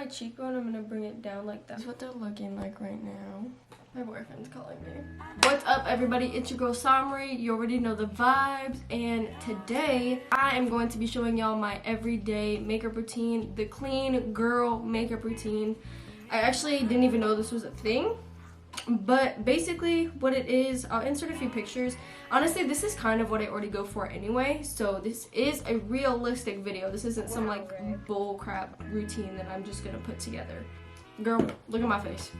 cheekbone, I'm gonna bring it down like that. That's what they're looking like right now. My boyfriend's calling me. What's up, everybody? It's your girl Samri. You already know the vibes. And today, I am going to be showing y'all my everyday makeup routine, the clean girl makeup routine. I actually didn't even know this was a thing. But basically, what it is, I'll insert a few pictures. Honestly, this is kind of what I already go for anyway. So this is a realistic video. This isn't some like bull crap routine that I'm just gonna put together. Girl, look at my face.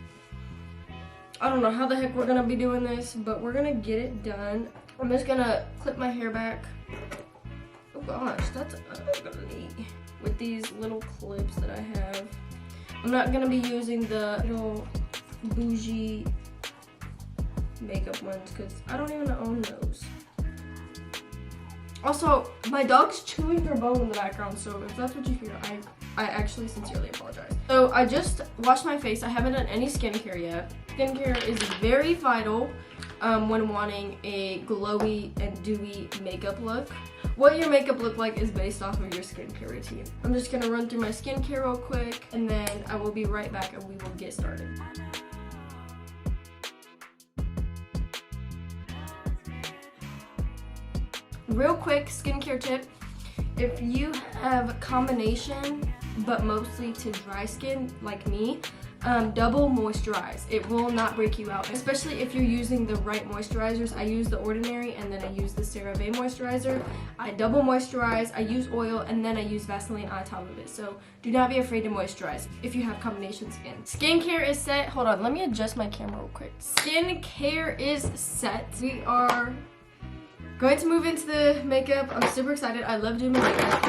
I don't know how the heck we're gonna be doing this, but we're gonna get it done. I'm just gonna clip my hair back. Oh gosh, that's ugly. With these little clips that I have. I'm not gonna be using the little bougie makeup ones because I don't even own those. Also, my dog's chewing her bone in the background, so if that's what you hear, I actually sincerely apologize. So I just washed my face. I haven't done any skincare yet. Skincare is very vital when wanting a glowy and dewy makeup look. What your makeup look like is based off of your skincare routine. I'm just gonna run through my skincare real quick, and then I will be right back and we will get started. Real quick skincare tip, if you have combination but mostly to dry skin like me, double moisturize. It will not break you out, especially if you're using the right moisturizers. I use The Ordinary and then I use the CeraVe moisturizer. I double moisturize, I use oil, and then I use Vaseline on top of it. So do not be afraid to moisturize if you have combination skin. Skincare is set. Hold on, let me adjust my camera real quick. Skincare is set. We are going to move into the makeup. I'm super excited. I love doing my makeup.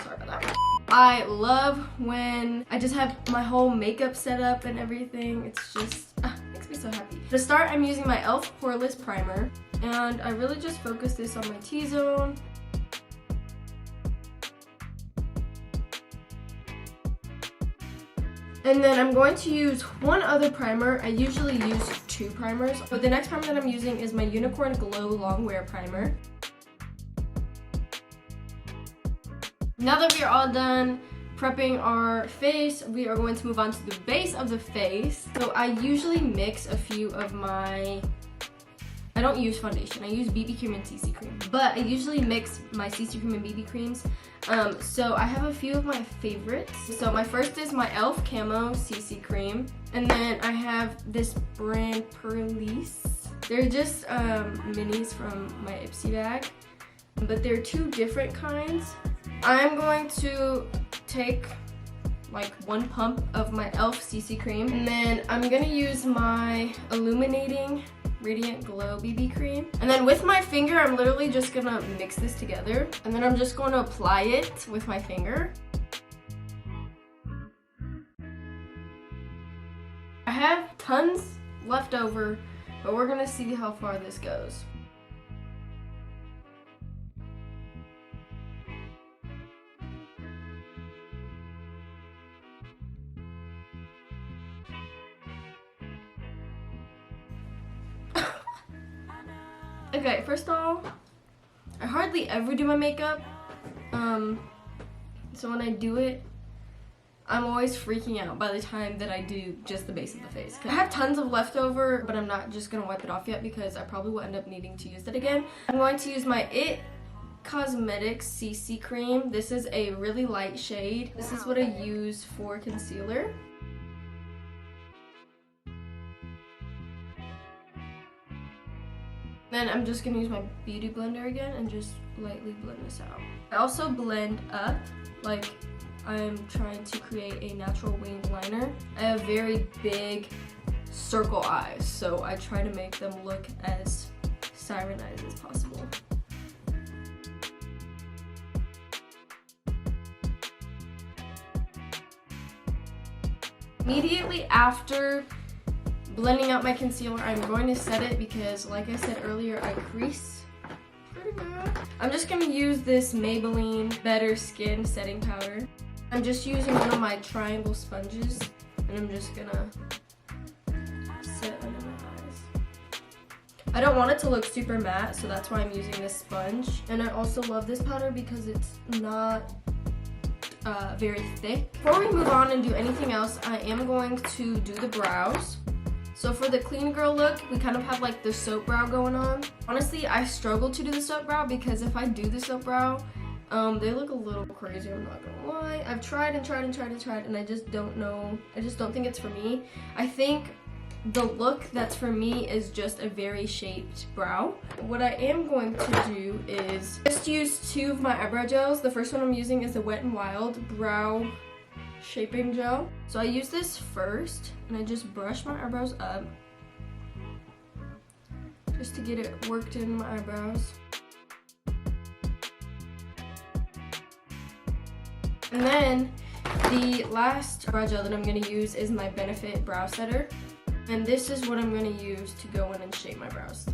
Sorry about that. I love when I just have my whole makeup set up and everything. It's just, makes me so happy. To start, I'm using my e.l.f. Poreless Primer. And I really just focus this on my T-zone. And then I'm going to use one other primer. I usually use two primers. But the next primer that I'm using is my Unicorn Glow Longwear Primer. Now that we are all done prepping our face, we are going to move on to the base of the face. So I usually mix a few of my, I don't use foundation, I use BB cream and CC cream. But I usually mix my CC cream and BB creams. So I have a few of my favorites. So my first is my e.l.f. Camo CC cream. And then I have this brand Perlice. They're just minis from my Ipsy bag. But they're two different kinds. I'm going to take like one pump of my e.l.f. CC cream, and then I'm gonna use my Illuminating Radiant Glow BB cream. And then with my finger, I'm literally just gonna mix this together, and then I'm just going to apply it with my finger. I have tons left over, but we're gonna see how far this goes. Okay, first of all, I hardly ever do my makeup, so when I do it, I'm always freaking out by the time that I do just the base of the face. I have tons of leftover, but I'm not just gonna wipe it off yet because I probably will end up needing to use it again. I'm going to use my IT Cosmetics CC cream. This is a really light shade. This is what I use for concealer. Then I'm just gonna use my beauty blender again and just lightly blend this out. I also blend up like I'm trying to create a natural winged liner. I have very big circle eyes, so I try to make them look as siren eyes as possible. Immediately after blending out my concealer, I'm going to set it because, like I said earlier, I crease pretty bad. I'm just going to use this Maybelline Better Skin setting powder. I'm just using one of my triangle sponges, and I'm just going to set under my eyes. I don't want it to look super matte, so that's why I'm using this sponge. And I also love this powder because it's not very thick. Before we move on and do anything else, I am going to do the brows. So for the clean girl look, we kind of have like the soap brow going on. Honestly, I struggle to do the soap brow because if I do the soap brow, they look a little crazy, I'm not gonna lie. I've tried and tried and tried and tried, and I just don't know. I just don't think it's for me. I think the look that's for me is just a very shaped brow. What I am going to do is just use 2 of my eyebrow gels. The first one I'm using is the Wet n Wild Brow Shaping Gel. So I use this first, and I just brush my eyebrows up just to get it worked in my eyebrows. And then the last brow gel that I'm going to use is my Benefit Brow Setter. And this is what I'm going to use to go in and shape my brows.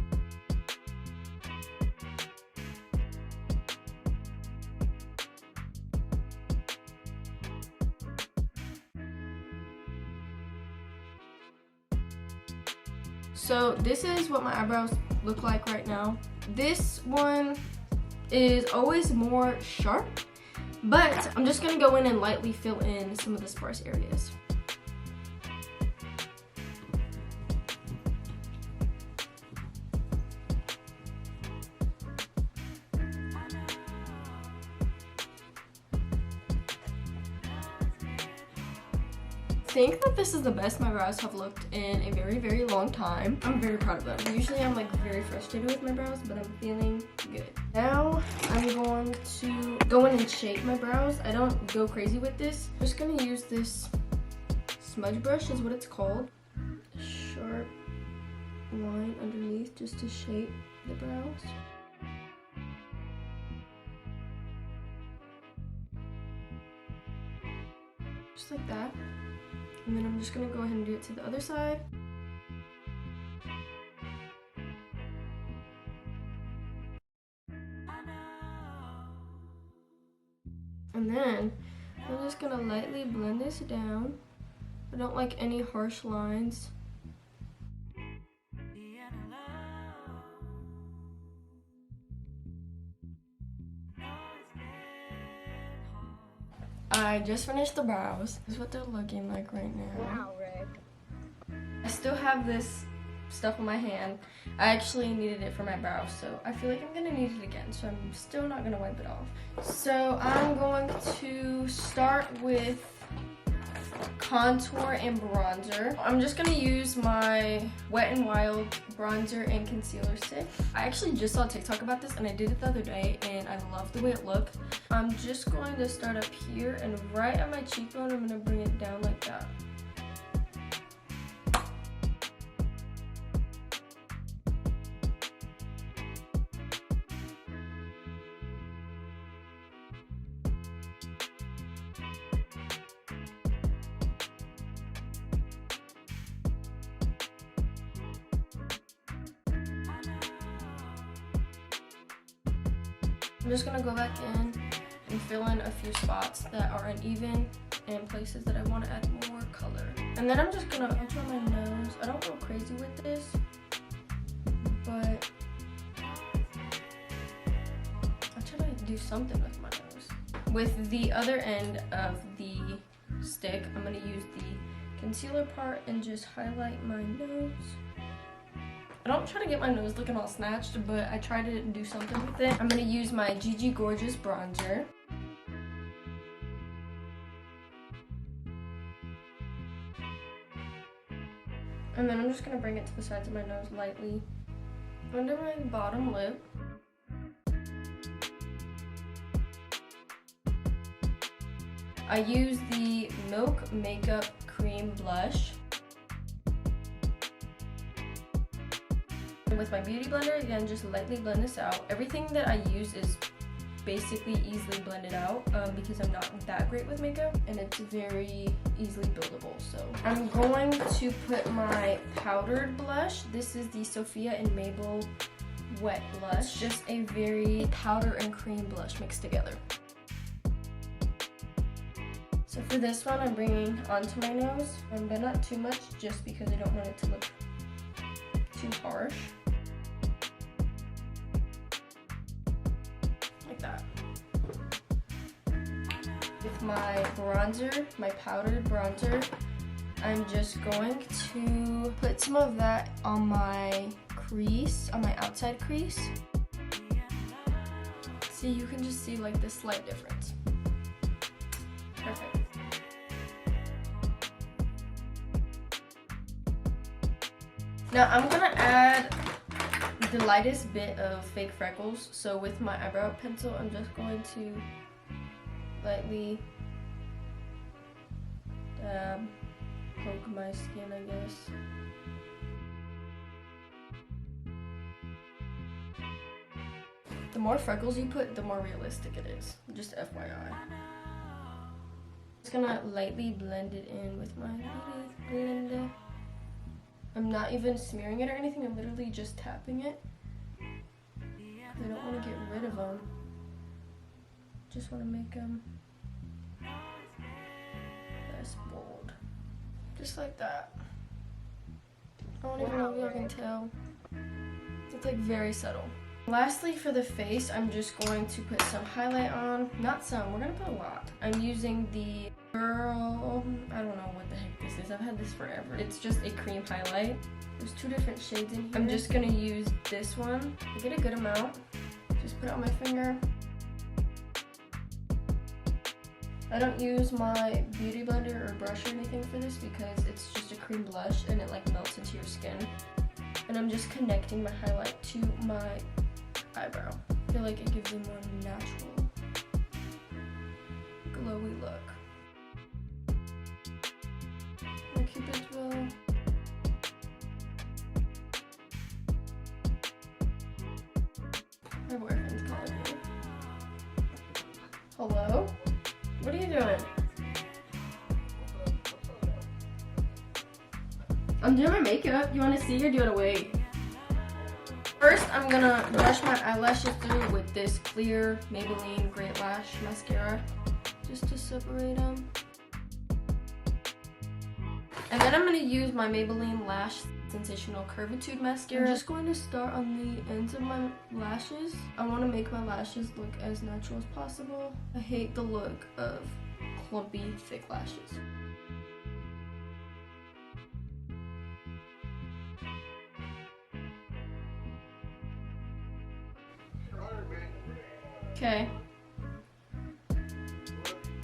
So this is what my eyebrows look like right now. This one is always more sharp, but I'm just going to go in and lightly fill in some of the sparse areas. I think that this is the best my brows have looked in a very, very long time. I'm very proud of them. Usually I'm like very frustrated with my brows, but I'm feeling good. Now I'm going to go in and shape my brows. I don't go crazy with this. I'm just gonna use this smudge brush is what it's called. A sharp line underneath just to shape the brows. Just like that. And then I'm just gonna go ahead and do it to the other side. And then I'm just gonna lightly blend this down. I don't like any harsh lines. I just finished the brows. This is what they're looking like right now. Wow, Rick. I still have this stuff on my hand. I actually needed it for my brows, so I feel like I'm gonna need it again, so I'm still not gonna wipe it off. So I'm going to start with contour and bronzer. I'm just gonna use my Wet n Wild bronzer and concealer stick. I actually just saw a TikTok about this and I did it the other day and I love the way it looked. I'm just going to start up here and right at my cheekbone I'm gonna bring it down like that. I'm just gonna go back in and fill in a few spots that are uneven and places that I want to add more color. And then I'm just gonna contour my nose. I don't go crazy with this, but I try to do something with my nose. With the other end of the stick, I'm gonna use the concealer part and just highlight my nose. I don't try to get my nose looking all snatched, but I try to do something with it. I'm gonna use my Gigi Gorgeous bronzer. And then I'm just gonna bring it to the sides of my nose lightly under my bottom lip. I use the Milk Makeup Cream Blush. With my beauty blender, again, just lightly blend this out. Everything that I use is basically easily blended out because I'm not that great with makeup and it's very easily buildable. So I'm going to put my powdered blush. This is the Sophia and Mabel Wet Blush. It's just a very powder and cream blush mixed together. So for this one, I'm bringing onto my nose, but not too much just because I don't want it to look too harsh. Like that. With my bronzer, my powdered bronzer, I'm just going to put some of that on my crease, on my outside crease. See, you can just see like the slight difference. Perfect. Now I'm gonna add the lightest bit of fake freckles. So with my eyebrow pencil, I'm just going to lightly dab, poke my skin, I guess. The more freckles you put, the more realistic it is. Just FYI. Just gonna lightly blend it in with my beauty blender. I'm not even smearing it or anything, I'm literally just tapping it. I don't want to get rid of them. Just want to make them less bold. Just like that. I don't even know if y'all can tell. It's like very subtle. Lastly, for the face, I'm just going to put some highlight on. Not some, we're gonna put a lot. I'm using the Girl, I don't know what the heck this is. I've had this forever. It's just a cream highlight. There's 2 different shades in here. I'm just gonna use this one. I get a good amount. Just put it on my finger. I don't use my beauty blender or brush or anything for this because it's just a cream blush and it like melts into your skin. And I'm just connecting my highlight to my eyebrow. I feel like it gives a more natural, glowy look. My Cupid's bow. My boyfriend's calling me. Hello? What are you doing? I'm doing my makeup. You want to see or do you want to wait? First, I'm gonna brush my eyelashes through with this clear Maybelline Great Lash Mascara, just to separate them. And then I'm gonna use my Maybelline Lash Sensational Curvitude Mascara. I'm just going to start on the ends of my lashes. I want to make my lashes look as natural as possible. I hate the look of clumpy, thick lashes. Okay.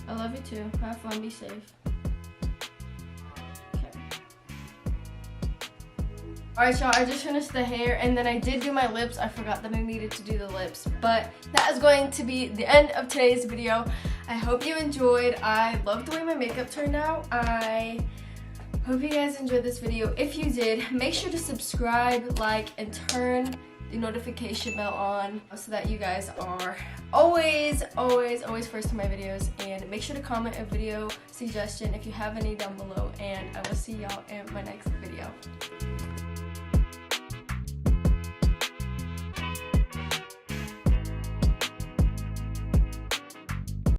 I love you too. Have fun, be safe. Okay. Alright y'all, I just finished the hair and then I did do my lips. I forgot that I needed to do the lips. But that is going to be the end of today's video. I hope you enjoyed. I love the way my makeup turned out. I hope you guys enjoyed this video. If you did, make sure to subscribe, like, and turn the notification bell on so that you guys are always first in my videos. And make sure to comment a video suggestion if you have any down below, and I will see y'all in my next video.